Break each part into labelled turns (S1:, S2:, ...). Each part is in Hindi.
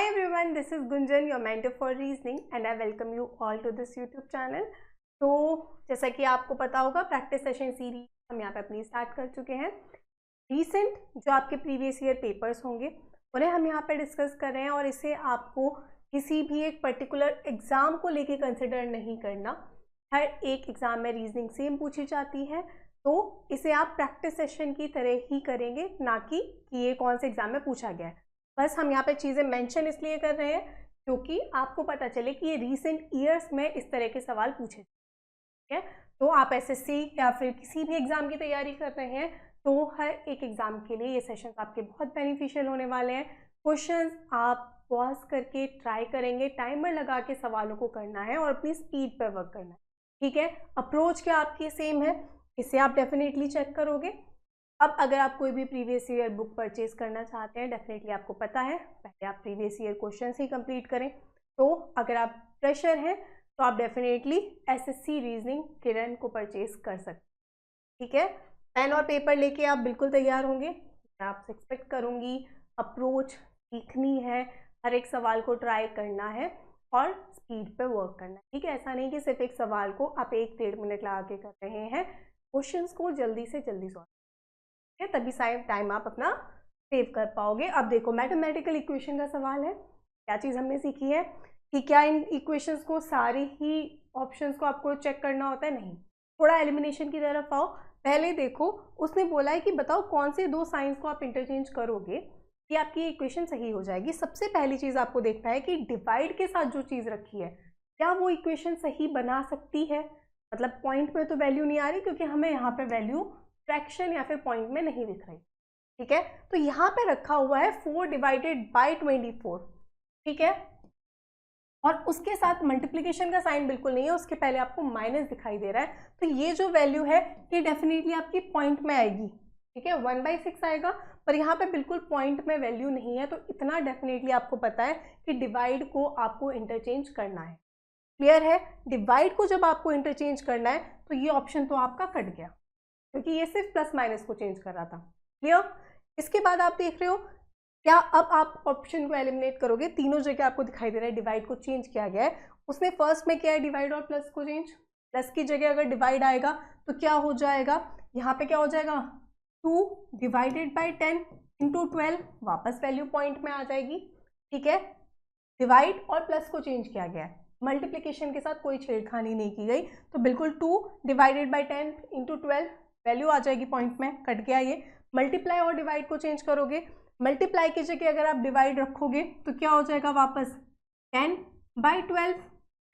S1: Hi everyone, this is Gunjan, your mentor for reasoning, and I welcome you all to this YouTube channel. तो जैसा कि आपको पता होगा, प्रैक्टिस सेशन सीरीज हम यहाँ पे अपनी स्टार्ट कर चुके हैं। रीसेंट जो आपके प्रीवियस ईयर पेपर्स होंगे उन्हें हम यहाँ पे डिस्कस कर रहे हैं और इसे आपको किसी भी एक पर्टिकुलर एग्ज़ाम को लेके कंसिडर नहीं करना। हर एक एग्ज़ाम में रीजनिंग सेम पूछी जाती है, तो इसे आप प्रैक्टिस सेशन की तरह ही करेंगे, ना कि ये कौन से एग्ज़ाम में पूछा गया है। बस हम यहाँ पे चीज़ें मेंशन इसलिए कर रहे हैं क्योंकि आपको पता चले कि ये रीसेंट ईयर्स में इस तरह के सवाल पूछे, ठीक है। तो आप एसएससी या फिर किसी भी एग्ज़ाम की तैयारी कर रहे हैं तो हर एक एग्ज़ाम के लिए ये सेशंस आपके बहुत बेनिफिशियल होने वाले हैं। क्वेश्चंस आप पॉज करके ट्राई करेंगे, टाइमर लगा के सवालों को करना है और अपनी स्पीड पर वर्क करना है, ठीक है। अप्रोच क्या आपकी सेम है, इसे आप डेफिनेटली चेक करोगे। अब अगर आप कोई भी प्रीवियस ईयर बुक परचेज करना चाहते हैं, डेफिनेटली आपको पता है पहले आप प्रीवियस ईयर क्वेश्चन ही कंप्लीट करें। तो अगर आप फ्रेशर हैं तो आप डेफिनेटली एसएससी रीजनिंग किरण को परचेज कर सकते हैं, ठीक है। पेन और पेपर लेके आप बिल्कुल तैयार होंगे। मैं आपसे एक्सपेक्ट करूँगी अप्रोच सीखनी है, हर एक सवाल को ट्राई करना है और स्पीड पे वर्क करना है, ठीक है। ऐसा नहीं कि सिर्फ एक सवाल को आप 1-1.5 मिनट लगा के कर रहे हैं, क्वेश्चंस को जल्दी से जल्दी सॉल्व, तभी टाइम आप अपना सेव कर पाओगे। अब देखो, मैथमेटिकल इक्वेशन का सवाल है। क्या चीज़ हमने सीखी है कि क्या इन इक्वेशंस को सारी ही ऑप्शंस को आपको चेक करना होता है? नहीं, थोड़ा एलिमिनेशन की तरफ आओ। पहले देखो, उसने बोला है कि बताओ कौन से दो साइंस को आप इंटरचेंज करोगे कि आपकी इक्वेशन सही हो जाएगी। सबसे पहली चीज़ आपको देखना है कि डिवाइड के साथ जो चीज़ रखी है क्या वो इक्वेशन सही बना सकती है। मतलब पॉइंट में तो वैल्यू नहीं आ रही क्योंकि हमें यहाँ पे वैल्यू फ्रैक्शन या फिर पॉइंट में नहीं दिख रही, ठीक है। तो यहाँ पे रखा हुआ है 4 डिवाइडेड बाई 24, ठीक है। और उसके साथ मल्टीप्लिकेशन का साइन बिल्कुल नहीं है, उसके पहले आपको माइनस दिखाई दे रहा है। तो ये जो वैल्यू है ये डेफिनेटली आपकी पॉइंट में आएगी, ठीक है। 1/6 आएगा, पर यहाँ पे बिल्कुल पॉइंट में वैल्यू नहीं है। तो इतना डेफिनेटली आपको पता है कि डिवाइड को आपको इंटरचेंज करना है। क्लियर है? डिवाइड को जब आपको इंटरचेंज करना है तो ये ऑप्शन तो आपका कट गया क्योंकि ये सिर्फ प्लस माइनस को चेंज कर रहा था। क्लियर? इसके बाद आप देख रहे हो क्या अब आप ऑप्शन को एलिमिनेट करोगे। तीनों जगह आपको दिखाई दे रहा है डिवाइड को चेंज किया गया है। उसने फर्स्ट में किया है डिवाइड और प्लस को चेंज। प्लस की जगह अगर डिवाइड आएगा तो क्या हो जाएगा, यहाँ पे क्या हो जाएगा 2 डिवाइडेड बाई 10 इंटू 12, वापस वैल्यू पॉइंट में आ जाएगी, ठीक है। डिवाइड और प्लस को चेंज किया गया है, मल्टीप्लिकेशन के साथ कोई छेड़खानी नहीं की गई। तो बिल्कुल 2 डिवाइडेड बाई 10 इंटू 12 वैल्यू आ जाएगी पॉइंट में, कट गया ये। मल्टीप्लाई और डिवाइड को चेंज करोगे, मल्टीप्लाई की जगह अगर आप डिवाइड रखोगे तो क्या हो जाएगा वापस 10/12,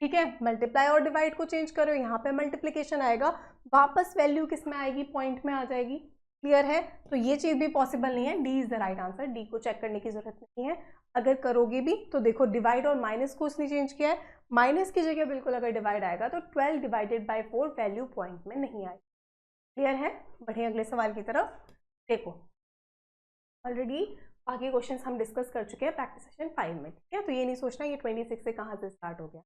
S1: ठीक है। मल्टीप्लाई और डिवाइड को चेंज करो, यहाँ पे मल्टीप्लिकेशन आएगा, वापस वैल्यू किस में आएगी, पॉइंट में आ जाएगी। क्लियर है? तो ये चीज़ भी पॉसिबल नहीं है। D is the right answer, D को चेक करने की जरूरत नहीं है। अगर करोगे भी तो देखो डिवाइड और माइनस को उसने चेंज किया है, माइनस की जगह बिल्कुल अगर डिवाइड आएगा तो 12 डिवाइडेड बाई 4 वैल्यू पॉइंट में नहीं आएगी। क्लियर है? बढ़िए, अगले सवाल की तरफ देखो। ऑलरेडी बाकी क्वेश्चंस हम डिस्कस कर चुके हैं प्रैक्टिस सेशन 5 में, ठीक है। तो ये नहीं सोचना ये 26 से कहाँ से स्टार्ट हो गया।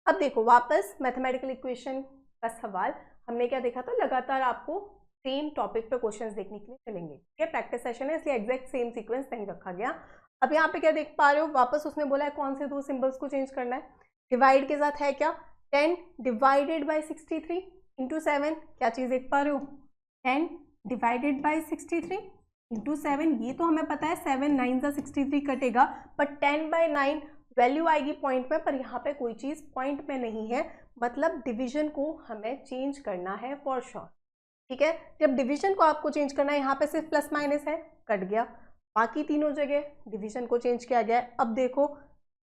S1: अब देखो वापस मैथमेटिकल इक्वेशन का सवाल। हमने क्या देखा था, लगातार आपको सेम टॉपिक पे क्वेश्चंस देखने के लिए मिलेंगे, ठीक है। प्रैक्टिस सेशन है इसलिए एग्जैक्ट सेम सीक्वेंस नहीं रखा गया। अब यहाँ पे क्या देख पा रहे हो, वापस उसने बोला है कौन से दो सिंबल्स को चेंज करना है। डिवाइड के साथ है क्या 10 डिवाइडेड बाई 63 इंटू 7, क्या चीज़ देख पा रहे हो 10 डिवाइडेड बाई 63 इंटू 7, ये तो हमें पता है 7 9 सा 63 कटेगा, बट 10/9 वैल्यू आएगी पॉइंट में, पर यहाँ पे कोई चीज़ पॉइंट में नहीं है, मतलब डिवीजन को हमें चेंज करना है फॉर श्योर, ठीक है। जब डिवीजन को आपको चेंज करना है, यहाँ पे सिर्फ प्लस माइनस है, कट गया। बाकी तीनों जगह डिवीजन को चेंज किया गया है। अब देखो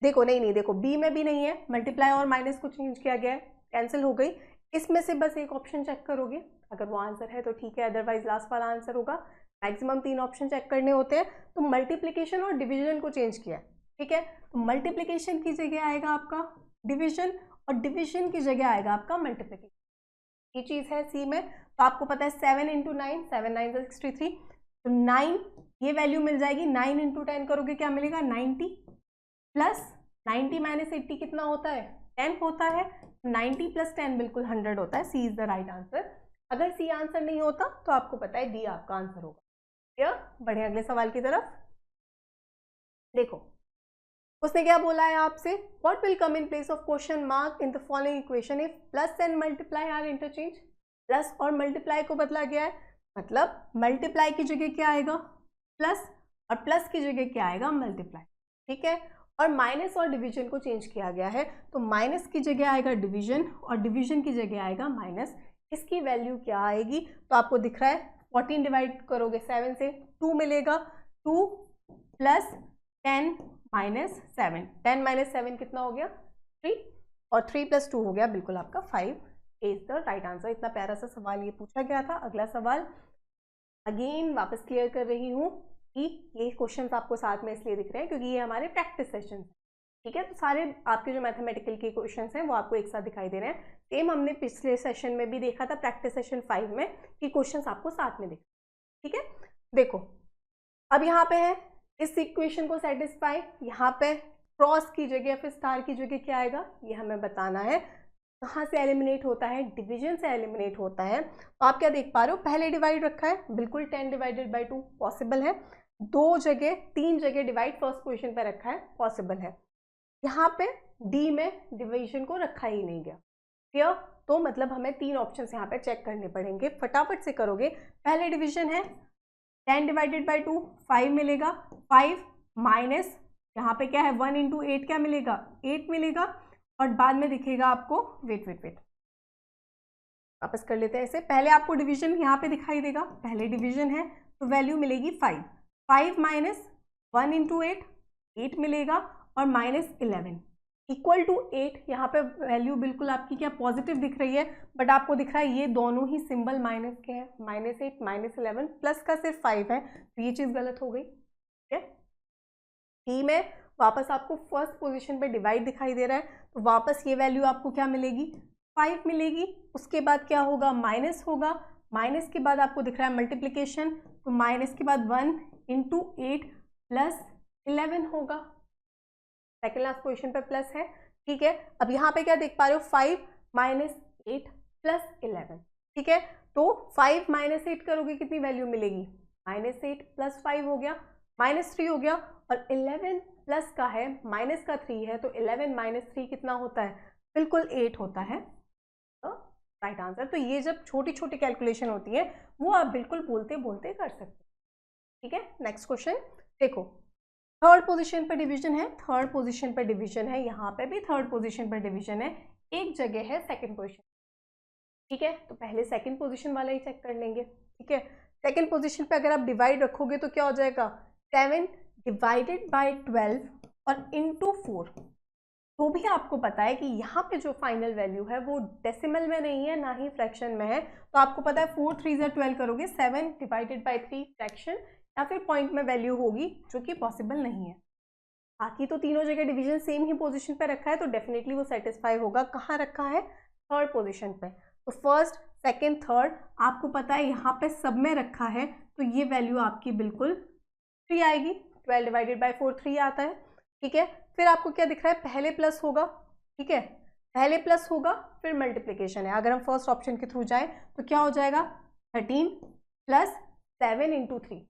S1: देखो नहीं देखो बी में भी नहीं है, मल्टीप्लाई और माइनस को चेंज किया गया है, कैंसिल हो गई। इसमें से बस एक ऑप्शन चेक करोगे, अगर वो आंसर है तो ठीक है, अदरवाइज लास्ट वाला आंसर होगा। मैक्सिमम 3 ऑप्शन चेक करने होते हैं। तो मल्टीप्लिकेशन और डिवीजन को चेंज किया है, ठीक है। तो मल्टीप्लिकेशन की जगह आएगा आपका डिवीजन और डिवीजन की जगह आएगा आपका मल्टीप्लिकेशन। ये चीज़ है सी में। तो आपको पता है 7 इंटू 9, 7 9 63, तो 9 ये वैल्यू मिल जाएगी। 9 इंटू 10 करोगे क्या मिलेगा 90, प्लस 90 माइनस 80 कितना होता है 10 होता है। 90 प्लस 10 बिल्कुल 100 होता है। सी इज द राइट आंसर। अगर सी आंसर नहीं होता तो आपको पता है डी आपका आंसर होगा। बढ़िया, अगले सवाल की तरफ देखो। उसने क्या बोला है आपसे, what will come in place of question mark in the following equation if plus and multiply are interchange. Plus और मल्टीप्लाई को बदला गया है, मतलब मल्टीप्लाई की जगह क्या आएगा प्लस, और प्लस की जगह क्या आएगा मल्टीप्लाई, ठीक है। और माइनस और डिवीजन को चेंज किया गया है, तो माइनस की जगह आएगा डिवीजन और डिवीजन की जगह आएगा माइनस। इसकी वैल्यू क्या आएगी, तो आपको दिख रहा है 14 डिवाइड करोगे 7 से 2 मिलेगा, 2 प्लस 10 माइनस 7, 10 माइनस 7 कितना हो गया 3, और 3 प्लस 2 हो गया बिल्कुल आपका 5 इज द राइट आंसर। इतना प्यारा सा सवाल ये पूछा गया था। अगला सवाल अगेन वापस क्लियर कर रही हूँ कि ये क्वेश्चंस आपको साथ में इसलिए दिख रहे हैं क्योंकि ये हमारे प्रैक्टिस सेशन हैं, ठीक है। तो सारे आपके जो मैथमेटिकल के क्वेश्चंस हैं वो आपको एक साथ दिखाई दे रहे हैं। सेम हमने पिछले सेशन में भी देखा था प्रैक्टिस सेशन 5 में कि क्वेश्चंस आपको साथ में दिख, ठीक है। देखो अब यहाँ पे है इस इक्वेशन को सेटिस्फाई, यहाँ पे क्रॉस की जगह फिर स्टार की जगह क्या आएगा ये हमें बताना है। कहाँ से एलिमिनेट होता है, डिवीजन से एलिमिनेट होता है। तो आप क्या देख पा रहे हो, पहले डिवाइड रखा है बिल्कुल 10 डिवाइडेड बाई 2 पॉसिबल है, 2 जगह 3 जगह डिवाइड फर्स्ट पोजीशन पे रखा है पॉसिबल है। यहाँ पे डी में डिवीजन को रखा ही नहीं गया, क्लियर। तो मतलब हमें 3 ऑप्शन यहाँ पे चेक करने पड़ेंगे, फटाफट से करोगे। पहले डिवीजन है 10 डिवाइडेड बाई 2 5 मिलेगा, 5 माइनस यहाँ पे क्या है 1 इंटू 8 क्या मिलेगा 8 मिलेगा, और बाद में दिखेगा आपको वेट वापस कर लेते हैं ऐसे। पहले आपको डिवीजन यहाँ पे दिखाई देगा, पहले डिवीजन है तो वैल्यू मिलेगी 5, 5 माइनस 1 इंटू 8 8 मिलेगा, और माइनस 11 इक्वल टू 8। यहाँ पे वैल्यू बिल्कुल आपकी क्या पॉजिटिव दिख रही है, बट आपको दिख रहा है ये दोनों ही सिंबल माइनस के हैं, -8 -11, प्लस का सिर्फ 5 है, तो ये चीज़ गलत हो गई, ठीक है। डी में वापस आपको फर्स्ट पोजीशन पे डिवाइड दिखाई दे रहा है, तो वापस ये वैल्यू आपको क्या मिलेगी 5 मिलेगी। उसके बाद क्या होगा माइनस होगा, माइनस के बाद आपको दिख रहा है मल्टीप्लिकेशन, तो माइनस के बाद 1 इंटू 8 प्लस 11 होगा, सेकेंड लास्ट पोजीशन पे प्लस है, ठीक है। अब यहाँ पे क्या देख पा रहे हो 5 माइनस 8 प्लस 11, ठीक है। तो 5 माइनस 8 करोगे कितनी वैल्यू मिलेगी -8 प्लस 5 हो गया -3 हो गया, और 11 प्लस का है माइनस का 3 है, तो 11 माइनस 3 कितना होता है बिल्कुल 8 होता है, तो राइट आंसर। तो ये जब छोटी छोटी कैलकुलेशन होती है वो आप बिल्कुल बोलते बोलते कर सकते हैं, ठीक है। नेक्स्ट क्वेश्चन देखो, थर्ड पोजीशन पर डिवीजन है, थर्ड पोजीशन पर डिवीजन है, यहाँ पे भी थर्ड पोजीशन पर डिवीजन है, एक जगह है सेकंड पोजीशन, ठीक है। तो पहले सेकंड पोजीशन वाला ही चेक कर लेंगे, ठीक है। सेकंड पोजीशन पे अगर आप डिवाइड रखोगे तो क्या हो जाएगा 7 डिवाइडेड बाय 12 और इंटू 4। तो भी आपको पता है कि यहाँ पे जो फाइनल वैल्यू है वो डेसिमल में नहीं है ना ही फ्रैक्शन में है, तो आपको पता है 4 3 12 करोगे 7 डिवाइडेड बाय 3 फ्रैक्शन या फिर पॉइंट में वैल्यू होगी, जो कि पॉसिबल नहीं है। बाकी तो तीनों जगह डिवीजन सेम ही पोजीशन पे रखा है, तो डेफिनेटली वो सेटिस्फाई होगा। कहाँ रखा है थर्ड पोजीशन पे, तो फर्स्ट सेकंड थर्ड आपको पता है यहाँ पे सब में रखा है, तो ये वैल्यू आपकी बिल्कुल 3 आएगी, 12 डिवाइडेड बाई 4 3 आता है, ठीक है। फिर आपको क्या दिख रहा है पहले प्लस होगा, ठीक है, पहले प्लस होगा फिर मल्टीप्लिकेशन है। अगर हम फर्स्ट ऑप्शन के थ्रू जाए तो क्या हो जाएगा 13 प्लस 7 इंटू 3,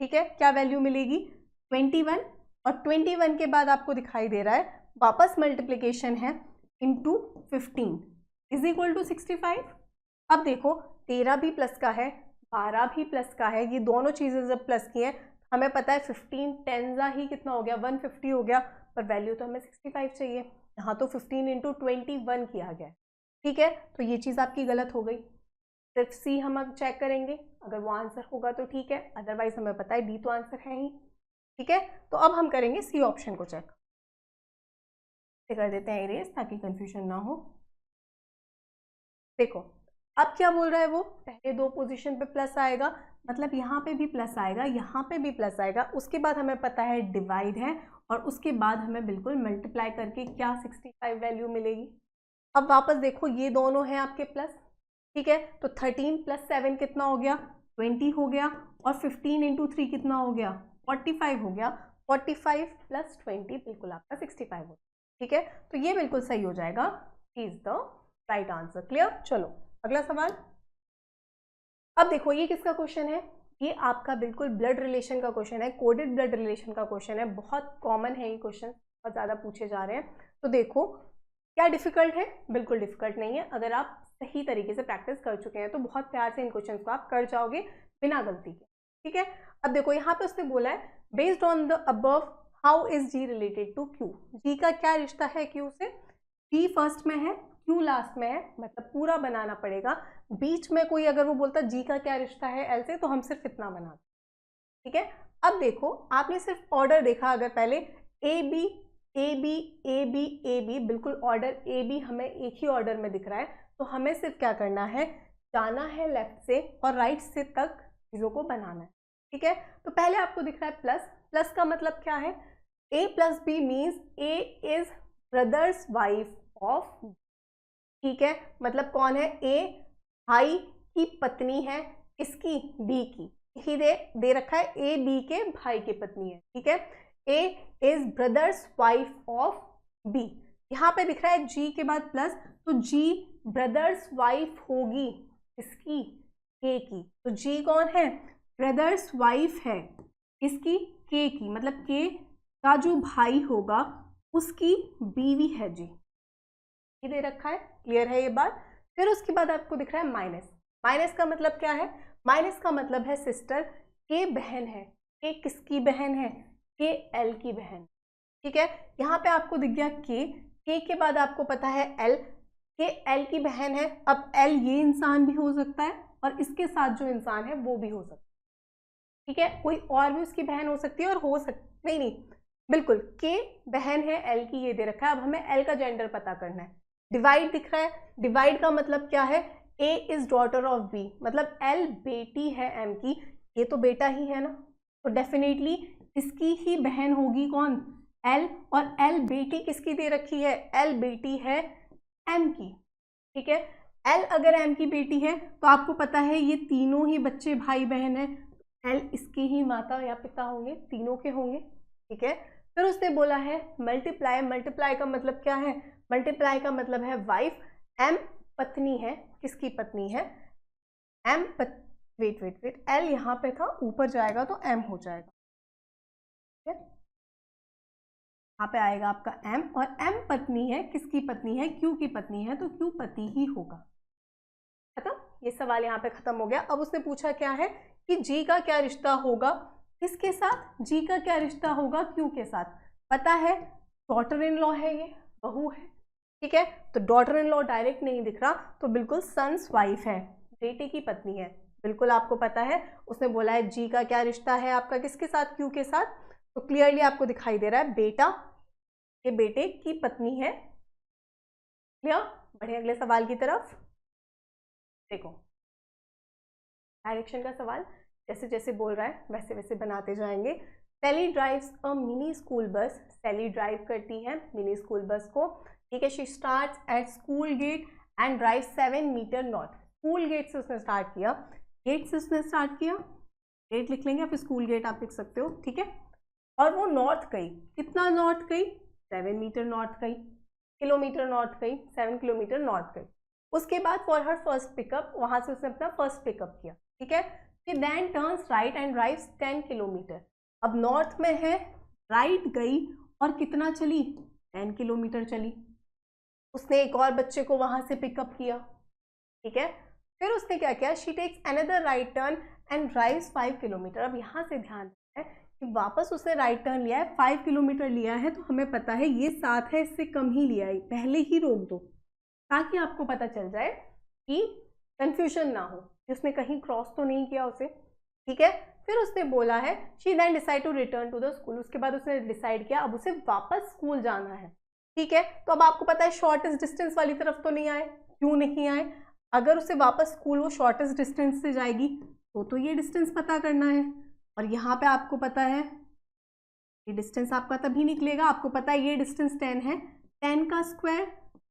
S1: ठीक है, क्या वैल्यू मिलेगी 21, और 21 के बाद आपको दिखाई दे रहा है वापस मल्टीप्लिकेशन है इंटू 15 इज इक्वल टू 65। अब देखो 13 भी प्लस का है 12 भी प्लस का है, ये दोनों चीज़ें जब प्लस की हैं हमें पता है 15 टेंजा ही कितना हो गया 150 हो गया, पर वैल्यू तो हमें 65 चाहिए। यहाँ तो 15 इंटू 21 किया गया है, ठीक है। तो ये चीज़ आपकी गलत हो गई, सिर्फ सी हम अब चेक करेंगे, अगर वो आंसर होगा तो ठीक है, अदरवाइज हमें पता है डी तो आंसर है ही, ठीक है। तो अब हम करेंगे सी ऑप्शन को चेक, कर देते हैं इरेज ताकि कंफ्यूजन ना हो। देखो अब क्या बोल रहा है वो, पहले 2 पोजीशन पे प्लस आएगा, मतलब यहाँ पे भी प्लस आएगा यहाँ पे भी प्लस आएगा, उसके बाद हमें पता है डिवाइड है, और उसके बाद हमें बिल्कुल मल्टीप्लाई करके क्या 65 वैल्यू मिलेगी। अब वापस देखो ये दोनों हैं आपके प्लस, ठीक है, तो 13 प्लस 7 कितना हो गया 20 हो गया, और 15 इंटू 3 कितना हो गया 45 हो गया, 45 प्लस 20 बिल्कुल आपका 65 हो गया, ठीक है। तो ये बिल्कुल सही हो जाएगा, is the right answer. Clear, चलो अगला सवाल। अब देखो ये किसका क्वेश्चन है, ये आपका बिल्कुल ब्लड रिलेशन का क्वेश्चन है, कोडेड ब्लड रिलेशन का क्वेश्चन है, बहुत कॉमन है ये क्वेश्चन, बहुत ज़्यादा पूछे जा रहे हैं। तो देखो क्या डिफिकल्ट है, बिल्कुल डिफिकल्ट नहीं है। अगर आप सही तरीके से प्रैक्टिस कर चुके हैं तो बहुत प्यार से इन क्वेश्चंस को आप कर जाओगे बिना गलती के, ठीक है। अब देखो यहाँ पे उसने बोला है based on the above how is G related to Q, G का क्या रिश्ता है क्यू से। जी फर्स्ट में है, क्यू लास्ट में है, मतलब पूरा बनाना पड़ेगा। बीच में कोई अगर वो बोलता जी का क्या रिश्ता है एल से, तो हम सिर्फ इतना बनाते, ठीक है। अब देखो आपने सिर्फ ऑर्डर देखा, अगर पहले A B A B A B A B, बिल्कुल ऑर्डर ए बी हमें एक ही ऑर्डर में दिख रहा है, तो हमें सिर्फ क्या करना है, जाना है लेफ्ट से और राइट से तक चीज़ों को बनाना है, ठीक है। तो पहले आपको दिख रहा है प्लस, प्लस का मतलब क्या है, A plus B means A is brother's wife of, ठीक है। मतलब कौन है, ए भाई की पत्नी है, इसकी बी की, ही दे रखा है ए बी के भाई की पत्नी है, ठीक है। A is brother's wife of B, यहाँ पे दिख रहा है जी के बाद प्लस, तो जी ब्रदर्स वाइफ होगी इसकी के की, तो जी कौन है, ब्रदर्स वाइफ है इसकी के की, मतलब के का जो भाई होगा उसकी बीवी है जी, ये दे रखा है, क्लियर है ये बात। फिर उसके बाद आपको दिख रहा है माइनस, माइनस का मतलब क्या है, माइनस का मतलब है सिस्टर, के बहन है, के किसकी बहन है, के एल की बहन, ठीक है। यहाँ पे आपको दिख गया के के बाद आपको पता है एल, के एल की बहन है। अब एल ये इंसान भी हो सकता है और इसके साथ जो इंसान है वो भी हो सकता है, ठीक है। कोई और भी उसकी बहन हो सकती है और हो सकती नहीं, बिल्कुल के बहन है एल की, ये दे रखा है। अब हमें एल का जेंडर पता करना है। डिवाइड दिख रहा है, डिवाइड का मतलब क्या है, A is daughter of B, मतलब एल बेटी है एम की, ये तो बेटा ही है ना, तो डेफिनेटली इसकी ही बहन होगी कौन, एल, और एल बेटी किसकी दे रखी है, एल बेटी है एम की, ठीक है। एल अगर एम की बेटी है तो आपको पता है ये तीनों ही बच्चे भाई बहन है, एल इसके ही माता या पिता होंगे, तीनों के होंगे, ठीक है। फिर उसने बोला है मल्टीप्लाई, मल्टीप्लाई का मतलब क्या है, मल्टीप्लाई का मतलब है वाइफ, एम पत्नी है, किसकी पत्नी है, M wait wait wait, L यहाँ पे था, ऊपर जाएगा तो एम हो जाएगा, ठीक है। यहाँ पे आएगा आपका एम, और एम पत्नी है, किसकी पत्नी है, क्यू की पत्नी है, तो क्यू पति ही होगा, खत्म। ये सवाल यहाँ पे खत्म हो गया। अब उसने पूछा क्या है कि जी का क्या रिश्ता होगा किसके साथ, जी का क्या रिश्ता होगा क्यू के साथ, पता है डॉटर इन लॉ है, ये बहू है, ठीक है। तो डॉटर इन लॉ डायरेक्ट नहीं दिख रहा, तो बिल्कुल सन्स वाइफ है, बेटे की पत्नी है, बिल्कुल आपको पता है। उसने बोला है जी का क्या रिश्ता है आपका किसके साथ, क्यू के साथ, तो क्लियरली आपको दिखाई दे रहा है बेटा, ये बेटे की पत्नी है, क्लियर। बढ़े अगले सवाल की तरफ, देखो डायरेक्शन का सवाल, जैसे जैसे बोल रहा है वैसे वैसे बनाते जाएंगे। Sally drives a mini school bus, Sally drive करती है मिनी स्कूल बस को, ठीक है। She starts at school gate and drive 7 metre north, school gate से उसने स्टार्ट किया, गेट से उसने स्टार्ट किया, गेट लिख लेंगे, आप स्कूल गेट आप लिख सकते हो, ठीक है। और वो नॉर्थ गई, कितना नॉर्थ गई, 7 मीटर नॉर्थ गई, किलोमीटर नॉर्थ गई, 7 किलोमीटर नॉर्थ गई। उसके बाद फॉर हर फर्स्ट पिकअप, वहां से उसने अपना फर्स्ट पिकअप किया, ठीक है। फिर then turns right and drives 10 kilometre, अब नॉर्थ में है, राइट गई और कितना चली, 10 किलोमीटर चली। उसने एक और बच्चे को वहां से पिकअप किया, ठीक है। फिर उसने क्या किया, she takes another right turn and drives 5 kilometre. अब यहाँ से ध्यान है कि वापस उसने राइट टर्न लिया है, 5 किलोमीटर लिया है, तो हमें पता है ये 7 है, इससे कम ही लिया है, पहले ही रोक दो ताकि आपको पता चल जाए कि कंफ्यूजन ना हो कि उसने कहीं क्रॉस तो नहीं किया उसे, ठीक है। फिर उसने बोला है she then decide to return to the school, उसके बाद उसने डिसाइड किया अब उसे वापस स्कूल जाना है, ठीक है। तो अब आपको पता है शॉर्टेस्ट डिस्टेंस वाली तरफ तो नहीं आए, क्यों नहीं आए, अगर उसे वापस स्कूल वो शॉर्टेस्ट डिस्टेंस से जाएगी तो ये डिस्टेंस पता करना है, और यहाँ पे आपको पता है ये डिस्टेंस आपका तभी निकलेगा, आपको पता है ये डिस्टेंस 10 है, 10 का स्क्वायर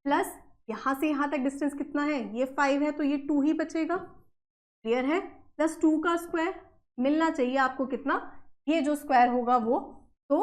S1: प्लस यहाँ से यहाँ तक डिस्टेंस कितना है, ये 5 है, तो ये 2 ही बचेगा, क्लियर है, प्लस 2 का स्क्वायर मिलना चाहिए आपको कितना, ये जो स्क्वायर होगा वो, तो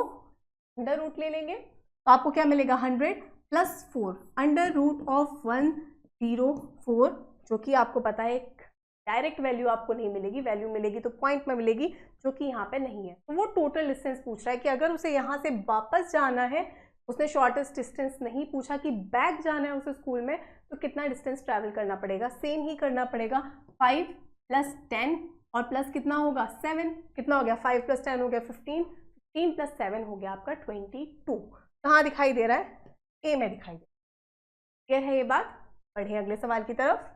S1: अंडर रूट ले लेंगे, तो आपको क्या मिलेगा 100 प्लस 4 अंडर रूट ऑफ 104, जो कि आपको पता है एक डायरेक्ट वैल्यू आपको नहीं मिलेगी, वैल्यू मिलेगी तो पॉइंट में मिलेगी, जो कि यहाँ पे नहीं है। तो वो टोटल डिस्टेंस पूछ रहा है कि अगर उसे यहाँ से वापस जाना है उसने शॉर्टेस्ट डिस्टेंस नहीं पूछा कि बैक जाना है उसे स्कूल में तो कितना डिस्टेंस ट्रैवल करना पड़ेगा, सेम ही करना पड़ेगा। 5 + 10 और प्लस कितना होगा 7, कितना हो गया 5 + 10 हो गया 15, 15 + 7 हो गया आपका 22। कहाँ दिखाई दे रहा है, ए में दिखाई दे रहा है। क्लियर है ये बात? बढ़िए अगले सवाल की तरफ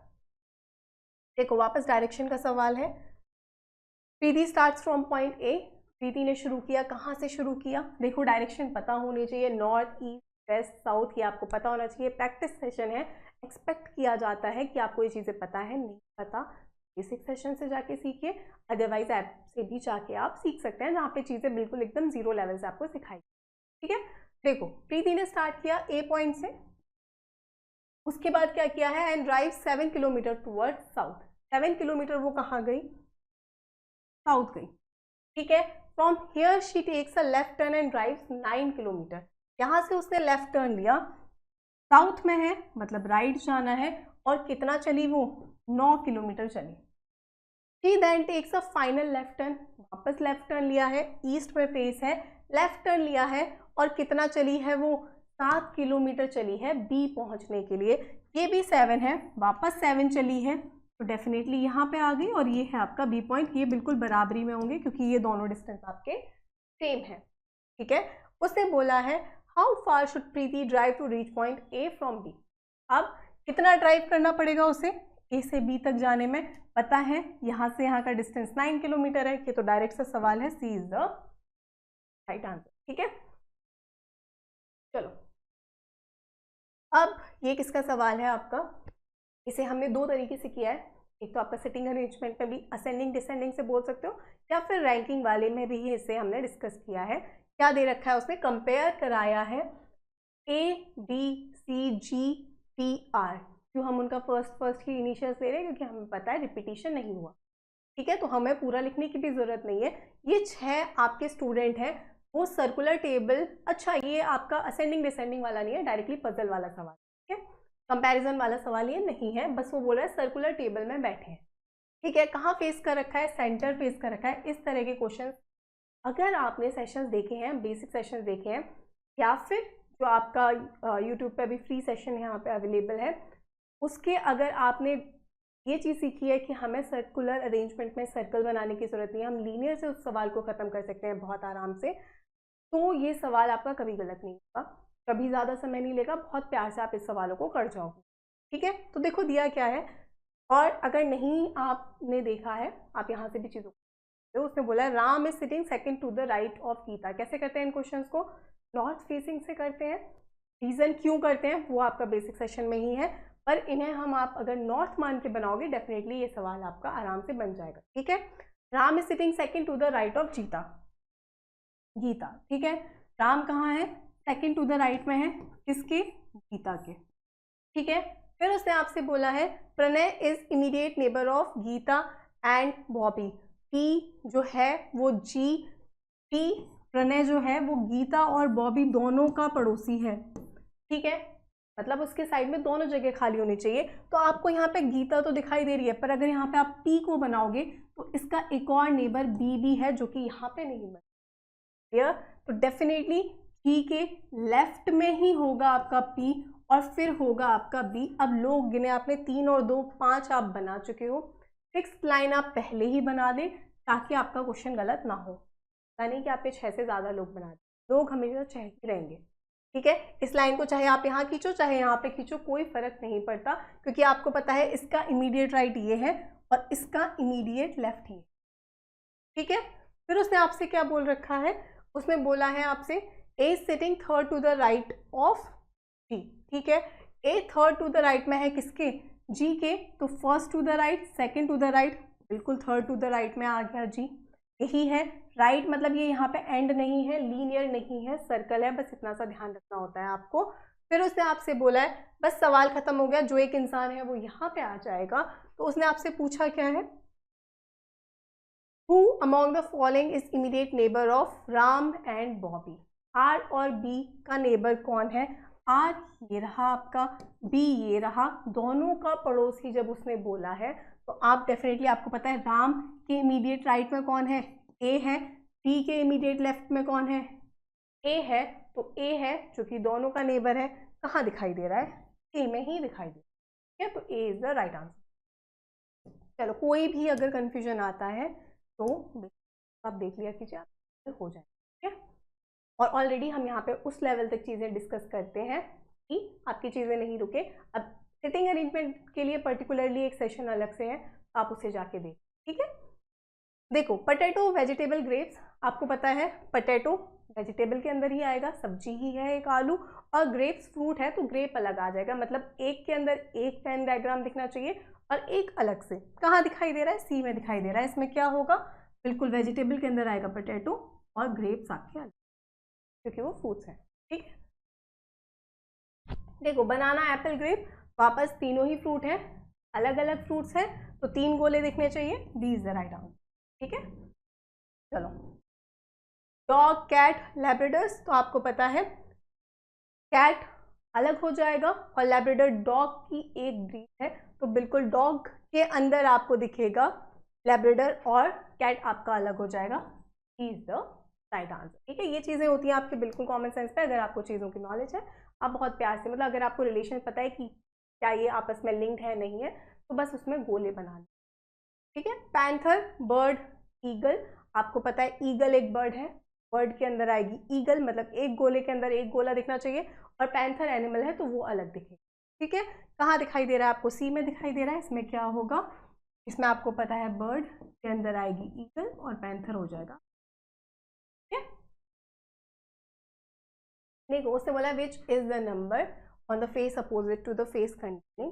S1: देखो, वापस डायरेक्शन का सवाल है। प्रीति स्टार्ट्स फ्रॉम पॉइंट ए, प्रीति ने शुरू किया, कहाँ से शुरू किया, देखो डायरेक्शन पता होनी चाहिए, नॉर्थ ईस्ट वेस्ट साउथ, ये आपको पता होना चाहिए। प्रैक्टिस सेशन है, एक्सपेक्ट किया जाता है कि आपको ये चीज़ें पता है, नहीं पता बेसिक सेशन से जाके सीखिए, अदरवाइज ऐप से भी जाके आप सीख सकते हैं जहाँ पे चीज़ें बिल्कुल एकदम जीरो लेवल से आपको सिखाई। ठीक है, देखो प्रीति ने स्टार्ट किया ए पॉइंट से, उसके बाद क्या किया है, and drive 7 kilometre toward south. 7 kilometre वो कहाँ गई, साउथ गई। ठीक है, from here she takes a left turn and drives 9 kilometre. यहाँ से उसने लेफ्ट टर्न लिया, साउथ में है मतलब राइट जाना है, और कितना चली वो 9 किलोमीटर चली। She then takes a final left turn, वापस लेफ्ट टर्न लिया है, ईस्ट में फेस है, लेफ्ट टर्न लिया है, और कितना चली है वो 7 किलोमीटर चली है बी पहुंचने के लिए। ये भी 7 है, वापस 7 चली है, तो डेफिनेटली यहाँ पे आ गई, और ये है आपका बी पॉइंट। ये बिल्कुल बराबरी में होंगे क्योंकि ये दोनों डिस्टेंस आपके सेम है। ठीक है, उसने बोला है how far should Preeti drive to reach point A from B. अब कितना ड्राइव करना पड़ेगा उसे ए से बी तक जाने में, पता है यहाँ से यहाँ का डिस्टेंस 9 किलोमीटर है। ये तो डायरेक्ट सा सवाल है, सी इज द राइट आंसर। ठीक है, चलो अब ये किसका सवाल है आपका, इसे हमने दो तरीके से किया है, एक तो आपका सिटिंग अरेंजमेंट में भी असेंडिंग डिसेंडिंग से बोल सकते हो, या फिर रैंकिंग वाले में भी इसे हमने डिस्कस किया है। क्या दे रखा है, उसने कंपेयर कराया है A B C G T R, क्यों हम उनका फर्स्ट ही इनिशियल्स ले रहे हैं, क्योंकि हमें पता है रिपीटिशन नहीं हुआ। ठीक है, तो हमें पूरा लिखने की भी जरूरत नहीं है। ये 6 आपके स्टूडेंट हैं, वो सर्कुलर टेबल, अच्छा ये आपका असेंडिंग डिसेंडिंग वाला नहीं है, डायरेक्टली पजल वाला सवाल। ठीक है, कंपैरिजन वाला सवाल ये नहीं है, बस वो बोल रहा है सर्कुलर टेबल में बैठे हैं। ठीक है, कहाँ फेस कर रखा है, सेंटर फेस कर रखा है। इस तरह के क्वेश्चन अगर आपने सेशंस देखे हैं, बेसिक सेशंस देखे हैं, या फिर जो आपका यूट्यूब पे अभी फ्री सेशन यहाँ पे अवेलेबल है, उसके अगर आपने ये चीज़ सीखी है कि हमें सर्कुलर अरेंजमेंट में सर्कल बनाने की ज़रूरत नहीं है, हम लीनियर से उस सवाल को ख़त्म कर सकते हैं बहुत आराम से, तो ये सवाल आपका कभी गलत नहीं होगा, कभी ज़्यादा समय नहीं लेगा, बहुत प्यार से आप इस सवालों को कर जाओगे। ठीक है, तो देखो दिया क्या है, और अगर नहीं आपने देखा है आप यहाँ से भी चीज़ों तो उसने बोला है Ram is sitting second to the right of Geeta. कैसे करते हैं इन क्वेश्चंस को, नॉर्थ फेसिंग से करते हैं। रीजन क्यों करते हैं वो आपका बेसिक सेशन में ही है, पर इन्हें हम आप अगर नॉर्थ मान के बनाओगे डेफिनेटली ये सवाल आपका आराम से बन जाएगा। ठीक है, Ram is sitting second to the right of Geeta, Geeta. ठीक है, राम कहाँ है, सेकंड टू द राइट में है, किसके, गीता के। ठीक है, फिर उसने आपसे बोला है Pranay is immediate neighbour of Geeta and Bobby. P जो है वो जी, पी प्रणय जो है वो गीता और बॉबी दोनों का पड़ोसी है। ठीक है, मतलब उसके साइड में दोनों जगह खाली होनी चाहिए। तो आपको यहाँ पे गीता तो दिखाई दे रही है, पर अगर यहाँ पे आप पी को बनाओगे तो इसका एक और नेबर बी भी है जो कि यहाँ पे नहीं बना। क्लियर, तो डेफिनेटली जी के लेफ्ट में ही होगा आपका पी, और फिर होगा आपका बी। अब लोग गिने आपने 3 और 2 5 आप बना चुके हो, 6th लाइन आप पहले ही बना दें ताकि आपका क्वेश्चन गलत ना हो, यानी कि आपके 6 से ज़्यादा लोग बना दें, लोग हमेशा 6 ही रहेंगे। ठीक है, इस लाइन को चाहे आप यहाँ खींचो चाहे यहाँ पे खींचो कोई फर्क नहीं पड़ता, क्योंकि आपको पता है इसका इमीडिएट राइट ये है और इसका इमीडिएट लेफ्ट ही। ठीक है, फिर उसने आपसे क्या बोल रखा है, उसने बोला है आपसे A sitting third to the right of G. ठीक है, A third to the right में है किसके, जी के, तो first to the right, second to the right, बिल्कुल थर्ड टू द राइट में आ गया जी, यही है राइट। मतलब ये यहाँ पे एंड नहीं है, लीनियर नहीं है, सर्कल है, बस इतना सा ध्यान रखना होता है आपको। फिर उसने आपसे बोला है बस सवाल खत्म हो गया, जो एक इंसान है वो यहाँ पे आ जाएगा। तो उसने आपसे पूछा क्या है, Who among the following is immediate neighbor of Ram and Bobby. R और बी का नेबर कौन है, आर ये रहा आपका, बी ये रहा, दोनों का पड़ोसी जब उसने बोला है तो आप डेफिनेटली, आपको पता है राम के इमीडिएट राइट में कौन है, ए है, बी के इमीडिएट लेफ्ट में कौन है, ए है, तो ए है जो कि दोनों का नेबर है, कहाँ दिखाई दे रहा है? सी में ही दिखाई दे रहा है, तो ए इज द राइट आंसर। चलो कोई भी अगर कंफ्यूजन आता है तो आप देख लिया कीजिए, आप हो जाए, ठीक है। और ऑलरेडी हम यहाँ पे उस लेवल तक चीज़ें डिस्कस करते हैं कि आपकी चीज़ें नहीं रुके। अब सिटिंग अरेंजमेंट के लिए पर्टिकुलरली एक सेशन अलग से है, आप उसे जाके देख, ठीक है। देखो पटेटो वेजिटेबल ग्रेप्स, आपको पता है पटेटो वेजिटेबल के अंदर ही आएगा, सब्जी ही है एक आलू, और ग्रेप्स फ्रूट है तो ग्रेप अलग आ जाएगा, मतलब एक के अंदर एक पेन डायग्राम दिखना चाहिए और एक अलग से। कहाँ दिखाई दे रहा है? सी में दिखाई दे रहा है। इसमें क्या होगा? बिल्कुल वेजिटेबल के अंदर आएगा पटेटो और ग्रेप्स आपके अलग, क्योंकि वो फ्रूट्स हैं, ठीक है। देखो बनाना एप्पल ग्रेप, वापस तीनों ही फ्रूट हैं, अलग अलग फ्रूट्स हैं, तो 3 गोले दिखने चाहिए, D is the right answer, ठीक है। चलो डॉग कैट लैब्राडोर्स, तो आपको पता है कैट अलग हो जाएगा और लैब्राडोर डॉग की एक ब्रीड है, तो बिल्कुल डॉग के अंदर आपको दिखेगा लैब्राडोर और कैट आपका अलग हो जाएगा, इज द राइट आंसर, ठीक है। ये चीज़ें होती हैं आपके बिल्कुल कॉमन सेंस पे, अगर आपको चीज़ों की नॉलेज है आप बहुत प्यार से, मतलब अगर आपको रिलेशन पता है कि क्या ये आपस में लिंक्ड है नहीं है, तो बस उसमें गोले बना लें, ठीक है। पैंथर बर्ड, ईगल, आपको पता है ईगल एक बर्ड है, बर्ड के अंदर आएगी ईगल, मतलब एक गोले के अंदर एक गोला दिखना चाहिए, और पैंथर एनिमल है तो वो अलग दिखेगा, ठीक है। कहाँ दिखाई दे रहा है आपको? सी में दिखाई दे रहा है। इसमें क्या होगा? इसमें आपको पता है बर्ड के अंदर आएगी ईगल और पैंथर हो जाएगा, ठीक है। देखो उसने बोला which is the number on the face opposite to the face containing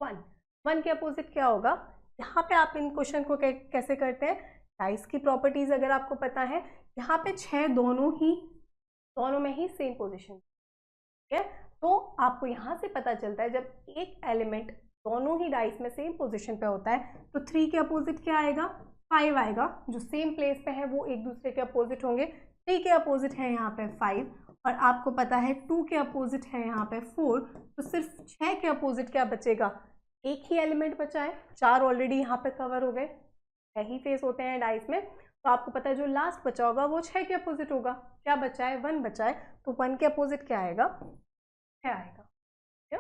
S1: 1। 1 के अपोजिट क्या होगा? यहाँ पे आप इन क्वेश्चन को कैसे करते हैं? डाइस की प्रॉपर्टीज अगर आपको पता है, यहाँ पे 6 दोनों में ही सेम पोजीशन, ठीक है। तो आपको यहाँ से पता चलता है जब एक एलिमेंट दोनों ही डाइस में सेम पोजीशन पे होता है तो 3 के अपोजिट क्या आएगा? 5 आएगा। जो सेम प्लेस पे है वो एक दूसरे के अपोजिट होंगे। 3 के अपोजिट है यहाँ पे 5, और आपको पता है 2 के अपोजिट है यहाँ पे 4, तो सिर्फ 6 के अपोजिट क्या बचेगा? एक ही एलिमेंट बचा है, 4 ऑलरेडी यहाँ पे कवर हो गए, 6 ही फेस होते हैं डाइस में, तो आपको पता है जो लास्ट बचा होगा वो 6 के अपोजिट होगा। क्या बचा है? 1 बचा है, तो 1 के अपोजिट क्या आएगा? 6 आएगा, क्या?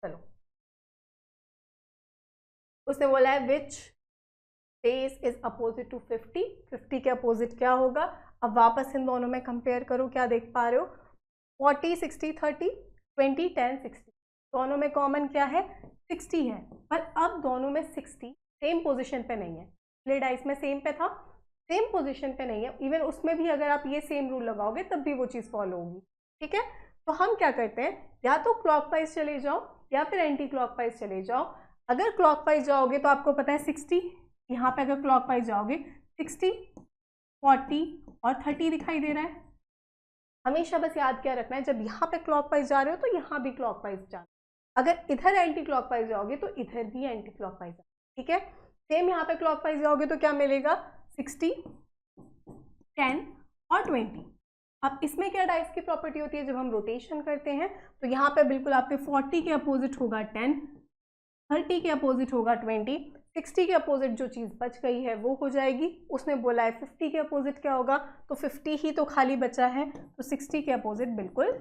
S1: चलो उसने बोला है विच फेस इज अपोजिट टू 50, 50 के अपोजिट क्या होगा? अब वापस इन दोनों में कंपेयर करो, क्या देख पा रहे हो? 40 60 30 20 10 60, दोनों में कॉमन क्या है? 60 है, पर अब दोनों में 60 सेम पोजीशन पे नहीं है। पिछले डाइस में सेम पे था, सेम पोजीशन पे नहीं है, इवन उसमें भी अगर आप ये सेम रूल लगाओगे तब भी वो चीज़ फॉलो होगी, ठीक है। तो हम क्या करते हैं, या तो क्लॉकवाइज चले जाओ या फिर एंटी क्लॉकवाइज चले जाओ। अगर क्लॉकवाइज जाओगे तो आपको पता है 60, यहाँ पे अगर क्लॉकवाइज जाओगे 60 40 और 30 दिखाई दे रहा है। हमेशा बस याद क्या रखना है, जब यहाँ पे क्लॉकवाइज जा रहे हो तो यहाँ भी क्लॉकवाइज जाना, अगर इधर एंटी क्लॉकवाइज जाओगे तो इधर भी एंटी क्लॉकवाइज, ठीक है। सेम यहाँ पे क्लॉकवाइज जाओगे तो क्या मिलेगा? 60 10 और 20। अब इसमें क्या डाइस की प्रॉपर्टी होती है, जब हम रोटेशन करते हैं तो यहाँ पे बिल्कुल आपके 40 के अपोजिट होगा 10, 30 के अपोजिट होगा 20, 60 के अपोजिट जो चीज़ बच गई है वो हो जाएगी। उसने बोला है 50 के अपोजिट क्या होगा, तो 50 ही तो खाली बचा है, तो 60 के अपोजिट बिल्कुल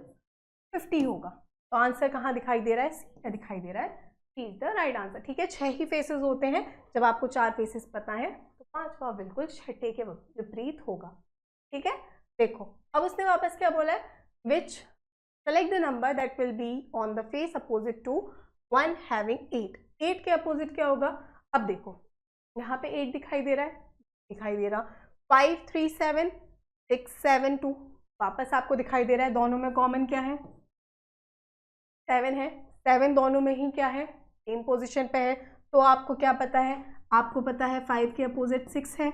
S1: 50 होगा। तो आंसर कहाँ दिखाई दे रहा है? सी दिखाई दे रहा है, सी इज द राइट आंसर, ठीक है। 6 ही फेसेस होते हैं, जब आपको 4 फेसेस पता है तो 5वां बिल्कुल छठे के विपरीत होगा, ठीक है। देखो अब उसने वापस क्या बोला है, which select the number that will be on the face opposite to 1 having 8। 8 के अपोजिट क्या होगा? अब देखो यहाँ पे 8 दिखाई दे रहा है, दिखाई दे रहा 5 3 7 6 7 2, वापस आपको दिखाई दे रहा है दोनों में कॉमन क्या है? 7 है। 7 दोनों में ही क्या है? सेम पोजीशन पे है, तो आपको क्या पता है? आपको पता है 5 के अपोजिट 6 है,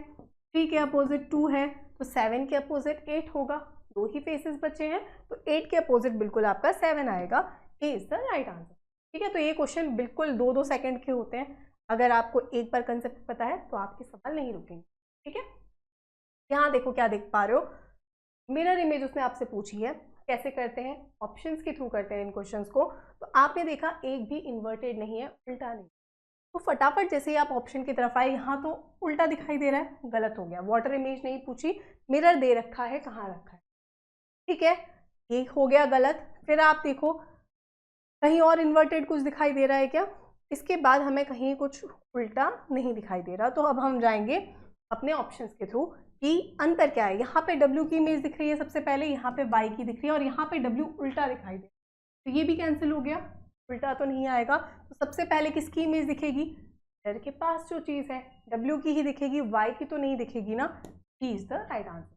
S1: 3 के अपोजिट 2 है, तो 7 के अपोजिट 8 होगा। 2 ही फेसेस बचे हैं, तो 8 के अपोजिट बिल्कुल आपका 7 आएगा, ए इज द राइट आंसर, ठीक है। तो ये क्वेश्चन बिल्कुल 2-2 सेकंड के होते हैं, अगर आपको एक बार कंसेप्ट पता है तो आपके सवाल नहीं रुकेंगे, ठीक है। यहाँ देखो क्या देख पा रहे हो, मिरर इमेज उसने आपसे पूछी है, कैसे करते हैं? ऑप्शंस के थ्रू करते हैं इन क्वेश्चंस को। तो आपने देखा एक भी इन्वर्टेड नहीं है, उल्टा नहीं, तो फटाफट जैसे ही आप ऑप्शन की तरफ आए, यहाँ तो उल्टा दिखाई दे रहा है, गलत हो गया। वाटर इमेज नहीं पूछी, मिरर दे रखा है, कहाँ रखा है, ठीक है। ये हो गया गलत। फिर आप देखो कहीं और इन्वर्टेड कुछ दिखाई दे रहा है क्या? इसके बाद हमें कहीं कुछ उल्टा नहीं दिखाई दे रहा। तो अब हम जाएंगे अपने ऑप्शंस के थ्रू कि अंतर क्या है। यहाँ पे W की इमेज दिख रही है सबसे पहले, यहाँ पे Y की दिख रही है और यहाँ पे W उल्टा दिखाई दे, तो ये भी कैंसिल हो गया, उल्टा तो नहीं आएगा। तो सबसे पहले किसकी इमेज दिखेगी? मिरर के पास जो चीज़ है W की ही दिखेगी, Y की तो नहीं दिखेगी ना। He is the right answer.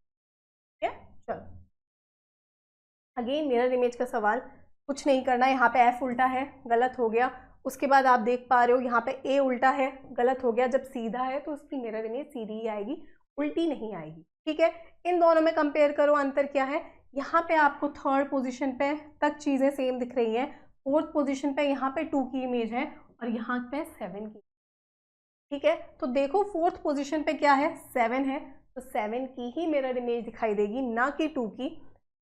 S1: ठीक है, चलो अगेन मिरर इमेज का सवाल, कुछ नहीं करना है। यहाँ पे F उल्टा है, गलत हो गया। उसके बाद आप देख पा रहे हो यहाँ पे A उल्टा है, गलत हो गया। जब सीधा है तो उसकी मिरर इमेज सीधी ही आएगी, उल्टी नहीं आएगी। ठीक है, इन दोनों में कंपेयर करो, अंतर क्या है। यहाँ पे आपको थर्ड पोजीशन पे तक चीज़ें सेम दिख रही हैं, फोर्थ पोजीशन पे यहाँ पे 2 की इमेज है और यहाँ पे 7 की। ठीक है, तो देखो फोर्थ पोजीशन पे क्या है, 7 है, तो 7 की ही मिरर इमेज दिखाई देगी, ना कि 2 की।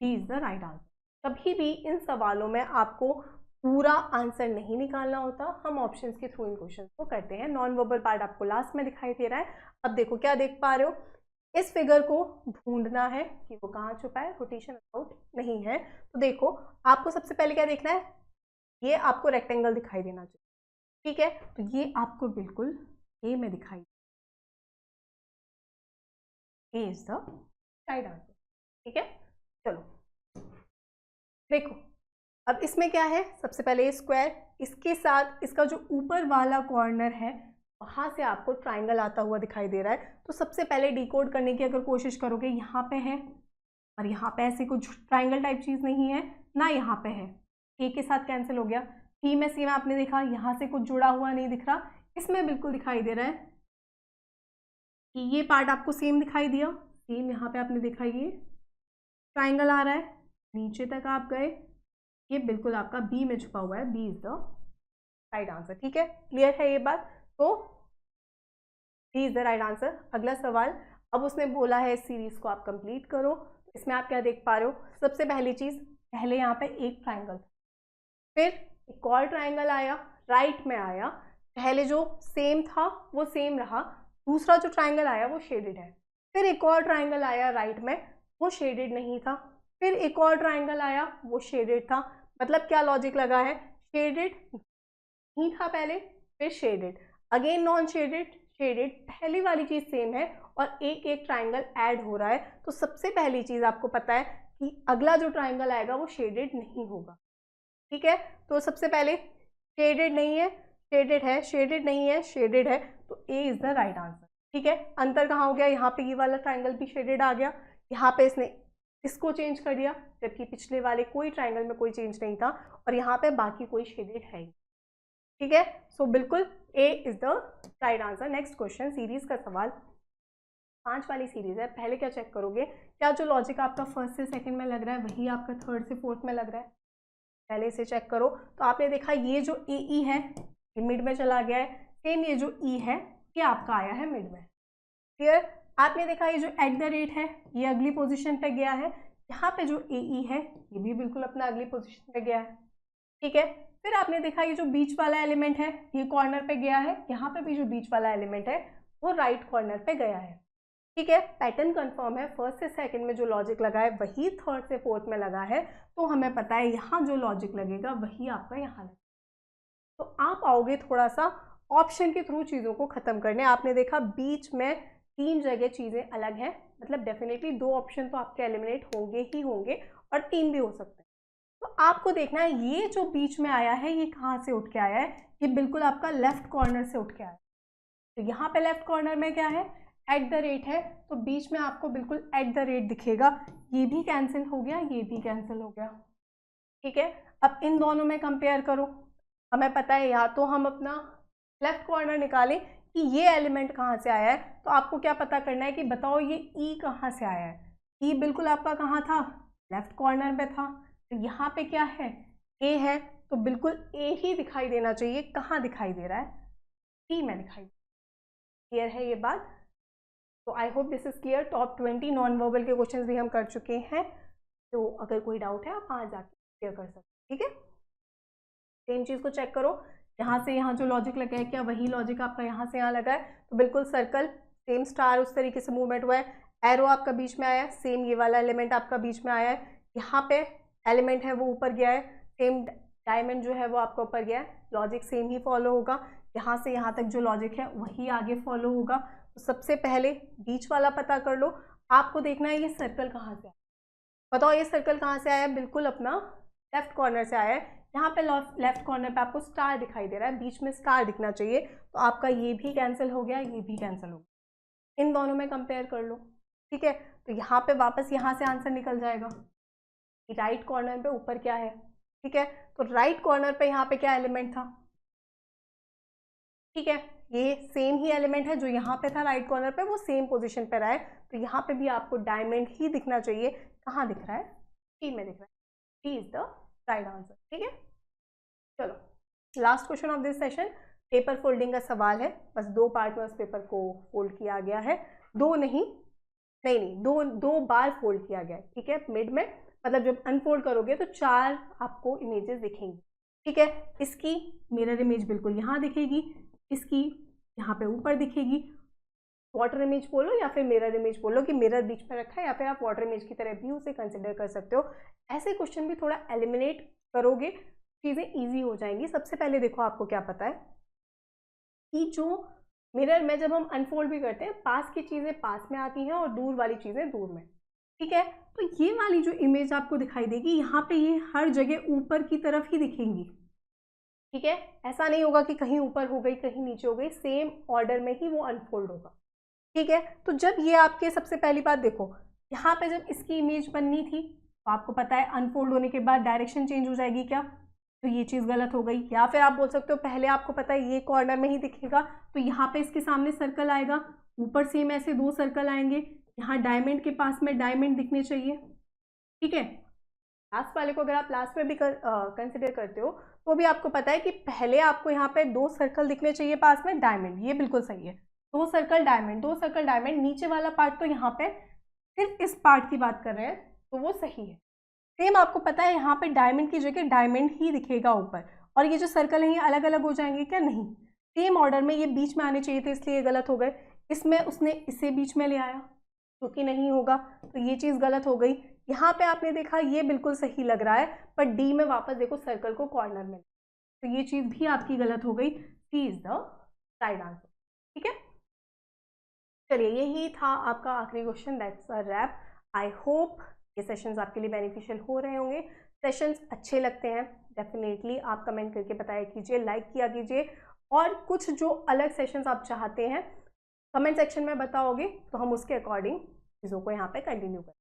S1: He is the right answer. कभी भी इन सवालों में आपको पूरा आंसर नहीं निकालना होता, हम ऑप्शंस के थ्रू इन क्वेश्चंस को करते हैं। नॉन वर्बल पार्ट आपको लास्ट में दिखाई दे रहा है। अब देखो क्या देख पा रहे हो, इस फिगर को ढूंढना है कि वो कहाँ छुपा है, रोटेशन आउट नहीं है। तो देखो आपको सबसे पहले क्या देखना है, ये आपको रेक्टेंगल दिखाई देना चाहिए। ठीक है, तो ये आपको बिल्कुल ए में दिखाई, ए इज द राइट आंसर। ठीक है, चलो देखो अब इसमें क्या है, सबसे पहले स्क्वायर, इसके साथ इसका जो ऊपर वाला कॉर्नर है वहां से आपको ट्राइंगल आता हुआ दिखाई दे रहा है। तो सबसे पहले डिकोड करने की अगर कोशिश करोगे, यहाँ पे है और यहाँ पे ऐसे कुछ ट्राइंगल टाइप चीज़ नहीं है ना, यहाँ पे है, ए के साथ कैंसिल हो गया। सी में आपने देखा यहाँ से कुछ जुड़ा हुआ नहीं दिख रहा, इसमें बिल्कुल दिखाई दे रहा है कि ये पार्ट आपको सेम दिखाई दिया। सेम यहाँ पे आपने देखा ये ट्राइंगल आ रहा है, नीचे तक आप गए, ये बिल्कुल आपका बी में छुपा हुआ है। B is the right answer. ठीक है, क्लियर है ये बात? तो B is the right answer. अगला सवाल, अब उसने बोला है इस सीरीज को आप कंप्लीट करो। इसमें आप क्या देख पा रहे हो, सबसे पहली चीज, पहले यहाँ पे एक ट्राइंगल, फिर एक और ट्राइंगल आया, राइट में आया। पहले जो सेम था वो सेम रहा, दूसरा जो ट्राइंगल आया वो शेडेड है। फिर एक और ट्राइंगल आया राइट में, वो शेडेड नहीं था। फिर एक और ट्राइंगल आया, वो शेडेड था। मतलब क्या लॉजिक लगा है, शेडेड नहीं था पहले, फिर shaded, again non shaded, shaded, पहली वाली चीज़ सेम है और एक एक ट्राइंगल ऐड हो रहा है। तो सबसे पहली चीज़ आपको पता है कि अगला जो ट्राइंगल आएगा वो शेडेड नहीं होगा। ठीक है, तो सबसे पहले शेडेड नहीं है, शेडेड है, शेडेड नहीं है, शेडेड है, तो ए इज द राइट आंसर। ठीक है, अंतर कहाँ हो गया, यहाँ पे ये वाला ट्राइंगल भी शेडेड आ गया, यहाँ पे इसने इसको चेंज कर दिया, जबकि पिछले वाले कोई ट्राइंगल में कोई चेंज नहीं था और यहाँ पे बाकी कोई शेडेड है ही। ठीक है, सो बिल्कुल A is the right answer. Next question, series का सवाल, 5 वाली सीरीज है। पहले क्या चेक करोगे, क्या जो लॉजिक आपका फर्स्ट से सेकंड में लग रहा है वही आपका थर्ड से फोर्थ में लग रहा है, पहले इसे चेक करो। तो आपने देखा ये जो ए ई है ये मिड में चला गया है, सेम ये जो ई है ये आपका आया है मिड में। क्लियर? आपने देखा ये जो एट द रेट है ये अगली पोजीशन पे गया है, यहाँ पे जो ए ई है ये भी बिल्कुल अपना अगली पोजीशन पे गया है। ठीक है, फिर आपने देखा ये जो बीच वाला एलिमेंट है ये कॉर्नर पे गया है, यहाँ पे भी जो बीच वाला एलिमेंट है वो राइट कॉर्नर पे गया है। ठीक है, पैटर्न कंफर्म है, फर्स्ट से सेकंड में जो लॉजिक लगा है वही थर्ड से फोर्थ में लगा है। तो हमें पता है यहाँ जो लॉजिक लगेगा वही आपका यहाँ लगेगा। तो आप आओगे थोड़ा सा ऑप्शन के थ्रू चीज़ों को ख़त्म करने। आपने देखा बीच में 3 जगह चीज़ें अलग हैं, मतलब डेफिनेटली 2 ऑप्शन तो आपके एलिमिनेट होंगे ही होंगे और 3 भी हो सकते हैं। तो आपको देखना है ये जो बीच में आया है ये कहाँ से उठ के आया है, ये बिल्कुल आपका लेफ्ट कॉर्नर से उठ के आया है। तो यहाँ पे लेफ्ट कॉर्नर में क्या है, एट द रेट है, तो बीच में आपको बिल्कुल एट द रेट दिखेगा। ये भी कैंसिल हो गया, ये भी कैंसिल हो गया। ठीक है, अब इन दोनों में कंपेयर करो। हमें पता है या तो हम अपना लेफ्ट कॉर्नर निकालें कि ये एलिमेंट कहाँ से आया है, तो आपको क्या पता करना है कि बताओ ये ई कहाँ से आया है। ई बिल्कुल आपका कहाँ था, लेफ्ट कॉर्नर में था। तो यहाँ पे क्या है, ए है, तो बिल्कुल ए ही दिखाई देना चाहिए। कहाँ दिखाई दे रहा है, ई में दिखाई। क्लियर है ये बात? तो I hope this is clear. Top 20 non verbal के क्वेश्चंस भी हम कर चुके हैं, तो अगर कोई डाउट है आप वहाँ जाके क्लियर कर सकते हैं। ठीक है, सेम चीज़ को चेक करो, यहाँ से यहाँ जो लॉजिक लगा है क्या वही लॉजिक आपका यहाँ से यहाँ लगा है। तो बिल्कुल सर्कल, सेम स्टार उस तरीके से मूवमेंट हुआ है, एरो आपका बीच में आया है, सेम ये वाला एलिमेंट आपका बीच में आया है। यहाँ पे एलिमेंट है वो ऊपर गया है, सेम डायमंड जो है वो आपका ऊपर गया है, लॉजिक सेम ही फॉलो होगा, यहाँ से यहाँ तक जो लॉजिक है वही आगे फॉलो होगा। तो सबसे पहले बीच वाला पता कर लो। आपको देखना है ये सर्कल कहाँ से आया, बताओ ये सर्कल कहाँ से आया है, बिल्कुल अपना लेफ्ट कॉर्नर से आया है। यहाँ पे लेफ्ट कॉर्नर पे आपको स्टार दिखाई दे रहा है, बीच में स्टार दिखना चाहिए, तो आपका ये भी कैंसिल हो गया, ये भी कैंसिल हो गया। इन दोनों में कंपेयर कर लो, ठीक है। तो यहाँ पे वापस यहाँ से आंसर निकल जाएगा, राइट कॉर्नर पे ऊपर क्या है, ठीक है। तो राइट कॉर्नर पे यहाँ पे क्या एलिमेंट था, ठीक है, ये सेम ही एलिमेंट है जो यहाँ पे था राइट कॉर्नर पे, वो सेम पोजीशन पे रहा है। तो यहाँ पे भी आपको डायमंड ही दिखना चाहिए। कहाँ दिख रहा है, टी में दिख रहा है, T is the right answer, ठीक है। चलो last question of this session, paper folding का सवाल है, बस 2 पार्ट में उस पेपर को फोल्ड किया गया है, 2 नहीं, दो बार फोल्ड किया गया है, ठीक है। मिड में मतलब जब अनफोल्ड करोगे तो 4 आपको इमेजेस दिखेंगी, ठीक है। इसकी मिरर इमेज बिल्कुल यहाँ दिखेगी, इसकी यहाँ पे ऊपर दिखेगी। वाटर इमेज बोलो या फिर मिरर इमेज बोलो कि मिरर बीच में रखा है, या फिर आप वाटर इमेज की तरह भी उसे कंसिडर कर सकते हो। ऐसे क्वेश्चन भी थोड़ा एलिमिनेट करोगे, चीज़ें ईजी हो जाएंगी। सबसे पहले देखो आपको क्या पता है कि जो मिरर में जब हम अनफोल्ड भी करते हैं, पास की चीज़ें पास में आती हैं और दूर वाली चीज़ें दूर में, ठीक है। तो ये वाली जो इमेज आपको दिखाई देगी, यहाँ पे ये हर जगह ऊपर की तरफ ही दिखेंगी, ठीक है। ऐसा नहीं होगा कि कहीं ऊपर हो गई कहीं नीचे हो गई, सेम ऑर्डर में ही वो अनफोल्ड होगा, ठीक है। तो जब ये आपके, सबसे पहली बात देखो, यहाँ पे जब इसकी इमेज बननी थी तो आपको पता है अनफोल्ड होने के बाद डायरेक्शन चेंज हो जाएगी क्या, तो ये चीज़ गलत हो गई। या फिर आप बोल सकते हो पहले आपको पता है ये कॉर्नर में ही दिखेगा, तो यहाँ पे इसके सामने सर्कल आएगा, ऊपर सेम ऐसे 2 सर्कल आएंगे, यहाँ डायमंड के पास में डायमंड दिखने चाहिए, ठीक है। लास्ट वाले को अगर आप लास्ट में भी कंसिडर करते हो तो भी आपको पता है कि पहले आपको यहाँ पे 2 सर्कल दिखने चाहिए पास में डायमंड, ये बिल्कुल सही है, 2 सर्कल डायमंड, 2 सर्कल डायमंड। नीचे वाला पार्ट तो यहाँ पे सिर्फ इस पार्ट की बात कर रहे हैं तो वो सही है। सेम आपको पता है यहाँ पे डायमंड की जगह डायमंड ही दिखेगा ऊपर, और ये जो सर्कल है ये अलग अलग हो जाएंगे क्या, नहीं, सेम ऑर्डर में ये बीच में आने चाहिए थे, इसलिए गलत हो गए। इसमें उसने इसे बीच में ले आया जो कि नहीं होगा, तो ये चीज़ गलत हो गई। यहाँ पे आपने देखा ये बिल्कुल सही लग रहा है, पर डी में वापस देखो सर्कल को कॉर्नर में, तो ये चीज़ भी आपकी गलत हो गई। C is the right answer, ठीक है। चलिए यही था आपका आखिरी question, that's a wrap. I hope ये सेशंस आपके लिए बेनिफिशियल हो रहे होंगे। सेशंस अच्छे लगते हैं डेफिनेटली आप कमेंट करके बताया कीजिए, लाइक किया कीजिए, और कुछ जो अलग सेशंस आप चाहते हैं कमेंट सेक्शन में बताओगे तो हम उसके अकॉर्डिंग चीज़ों को यहाँ पे कंटिन्यू करें।